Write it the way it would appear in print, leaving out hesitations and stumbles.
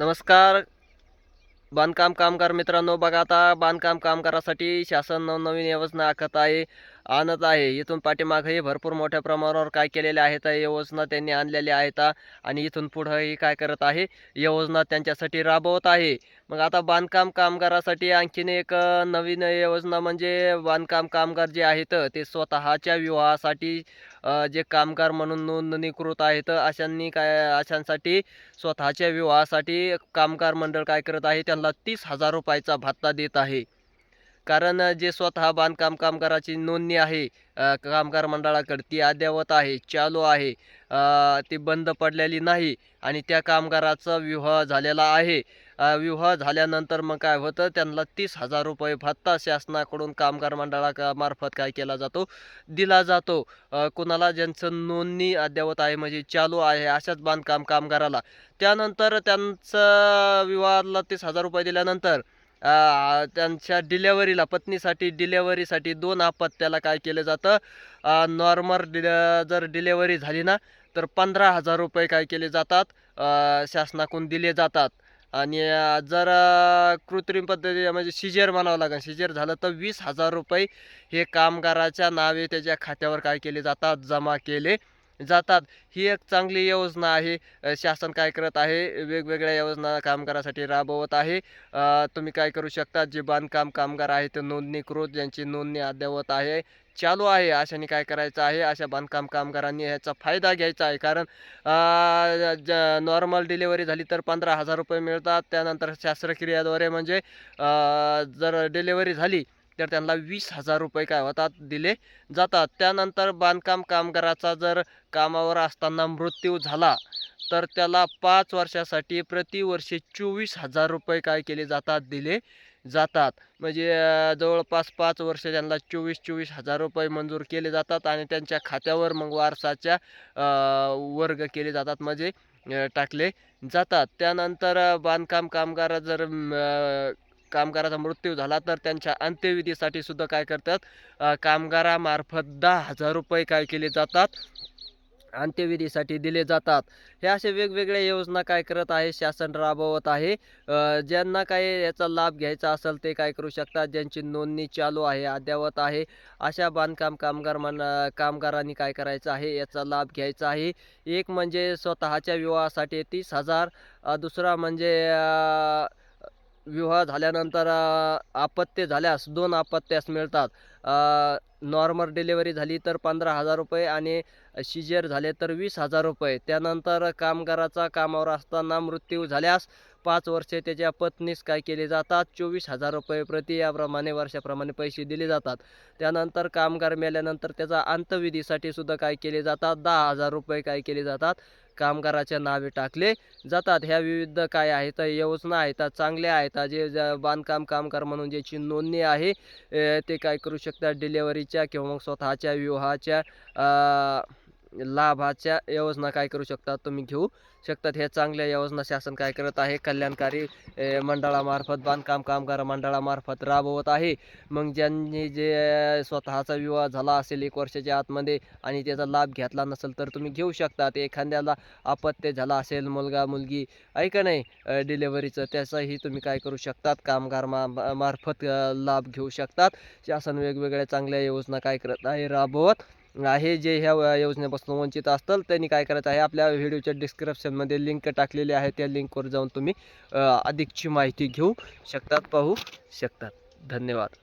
नमस्कार बांधकाम कामगार मित्रांनो, बघा आता बांधकाम कामगारासाठी शासन नवनवीन योजना आणत आहे. इथून पाठीमागेही भरपूर मोठ्या प्रमाणावर काय केलेल्या आहेत योजना त्यांनी आणलेल्या आहेत आणि इथून पुढेही काय करत आहे योजना त्यांच्यासाठी राबवत आहे. मग आता बांधकाम कामगारासाठी आणखीन एक नवीन योजना म्हणजे बांधकाम कामगार जे आहेत ते स्वतःच्या विवाहासाठी जे कामगार म्हणून नोंदणीकृत आहेत अशांसाठी स्वतःच्या विवाहासाठी कामगार मंडळ काय करत आहे, त्यांना 30,000 रुपयाचा भत्ता देत आहे. कारण जे स्वतः बांधकाम कामगाराची नोंदणी आहे कामगार मंडळाकडे ती अद्ययावत आहे, चालू आहे. ती बंद पडलेली नाही आणि त्या कामगाराचा विवाह झालेला आहे. विवाह झाल्यानंतर मग काय होतं, त्यांना 30,000 रुपये भत्ता शासनाकडून कामगार मार्फत काय केला जातो, दिला जातो. कुणाला ज्यांचं नोंदणी अद्ययावत आहे म्हणजे चालू आहे अशाच बांधकाम कामगाराला. त्यानंतर त्यांचं विवाहाला 30,000 रुपये दिल्यानंतर त्यांच्या डिलेव्हरीला पत्नीसाठी डिलेव्हरीसाठी 2 अपत्याला काय केलं जातं, नॉर्मल जर डिलेव्हरी झाली ना तर 15,000 रुपये काय केले जातात, शासनाकडून दिले जातात. आणि जर कृत्रिम पद्धती म्हणजे सिजर म्हणावं लागेल, सिजर झालं तर 20,000 रुपये हे कामगाराच्या नावे त्याच्या खात्यावर काय केले जातात, जमा केले जातात. ही एक चांगली योजना आहे. शासन काय करत आहे, वेगवेगळ्या योजना कामगारासाठी राबवत आहे. तुम्ही काय करू शकता, जे बांधकाम कामगार आहेत ते नोंदणीकृत ज्यांची नोंदणी अद्ययावत आहे, चालू आहे, अशाने काय करायचं आहे, अशा बांधकाम कामगारांनी ह्याचा फायदा घ्यायचा आहे. कारण नॉर्मल डिलिव्हरी झाली तर 15,000 रुपये मिळतात. त्यानंतर शस्त्रक्रियाद्वारे म्हणजे जर डिलिव्हरी झाली तर त्यांना 20,000 रुपये काय होतात, दिले जातात. त्यानंतर बांधकाम कामगाराचा जर कामावर असताना मृत्यू झाला तर त्याला 5 वर्षासाठी प्रतिवर्षी 24,000 रुपये काय केले जातात, दिले जातात. म्हणजे जवळपास 5 वर्ष त्यांना 24,000 रुपये मंजूर केले जातात आणि त्यांच्या खात्यावर मग वारसाच्या वर्ग केले जातात, म्हणजे टाकले जातात. त्यानंतर बांधकाम कामगार जर कामगाराचा मृत्यू झाला तर त्यांच्या अंत्यविधीसाठी सुद्धा काय करतात, कामगारामार्फत 10,000 रुपये काय केले जातात, अंत्यविधीसाठी दिले जातात. हे असे वेगवेगळ्या योजना काय करत आहे, शासन राबवत आहे. ज्यांना काय याचा लाभ घ्यायचा असेल ते काय करू शकतात, ज्यांची नोंदणी चालू आहे, अद्ययावत आहे, अशा बांधकाम कामगारांनी काय करायचं आहे, याचा लाभ घ्यायचा आहे. एक म्हणजे स्वतःच्या विवाहासाठी 30,000, दुसरा म्हणजे विवाह झाल्यानंतर अपत्य झाल्यास 2 अपत्यास मिळतात. नॉर्मल डिलिव्हरी झाली तर 15,000 रुपये आणि सिजर झाले तर 20,000 रुपये. त्यानंतर कामगाराचा कामावर असताना मृत्यू झाल्यास 5 वर्षे त्याच्या पत्नीस काय केले जातात, 24,000 रुपये प्रति याप्रमाणे वर्षाप्रमाणे पैसे दिले जातात. त्यानंतर कामगार मेल्यानंतर त्याचा अंत्यविधीसाठी सुद्धा काय केले जातात, 10,000 रुपये काय केले जातात, कामगाराच्या नावे टाकले जातात. ह्या विविध काय आहेत योजना आहेत, चांगल्या आहेत. जे बांधकाम कामगार म्हणून ज्याची नोंदणी आहे ते काय करू शकतात, डिलेव्हरीच्या किंवा मग स्वतःच्या विवाहाच्या लाभाच्या योजना काय करू शकतात, तुम्ही घेऊ शकतात. ह्या चांगल्या योजना शासन काय करत आहे, कल्याणकारी मंडळामार्फत बांधकाम कामगार मंडळामार्फत राबवत आहे. मग ज्यांनी जे स्वतःचा विवाह झाला असेल 1 वर्षाच्या आतमध्ये आणि त्याचा लाभ घेतला नसेल तर तुम्ही घेऊ शकतात. एखाद्याला अपत्य झाला असेल, मुलगा मुलगी आहे का नाही, डिलेव्हरीचं, त्याचाही तुम्ही काय करू शकतात, कामगार मार्फत लाभ घेऊ शकतात. शासन वेगवेगळ्या चांगल्या योजना काय करत आहे, राबवत आहे. जे ह्या योजनेपासून वंचित असतील त्यांनी काय करायचं आहे, आपल्या व्हिडिओच्या डिस्क्रिप्शनमध्ये लिंक टाकलेली आहे, त्या लिंकवर जाऊन तुम्ही अधिकची माहिती घेऊ शकतात, पाहू शकतात. धन्यवाद.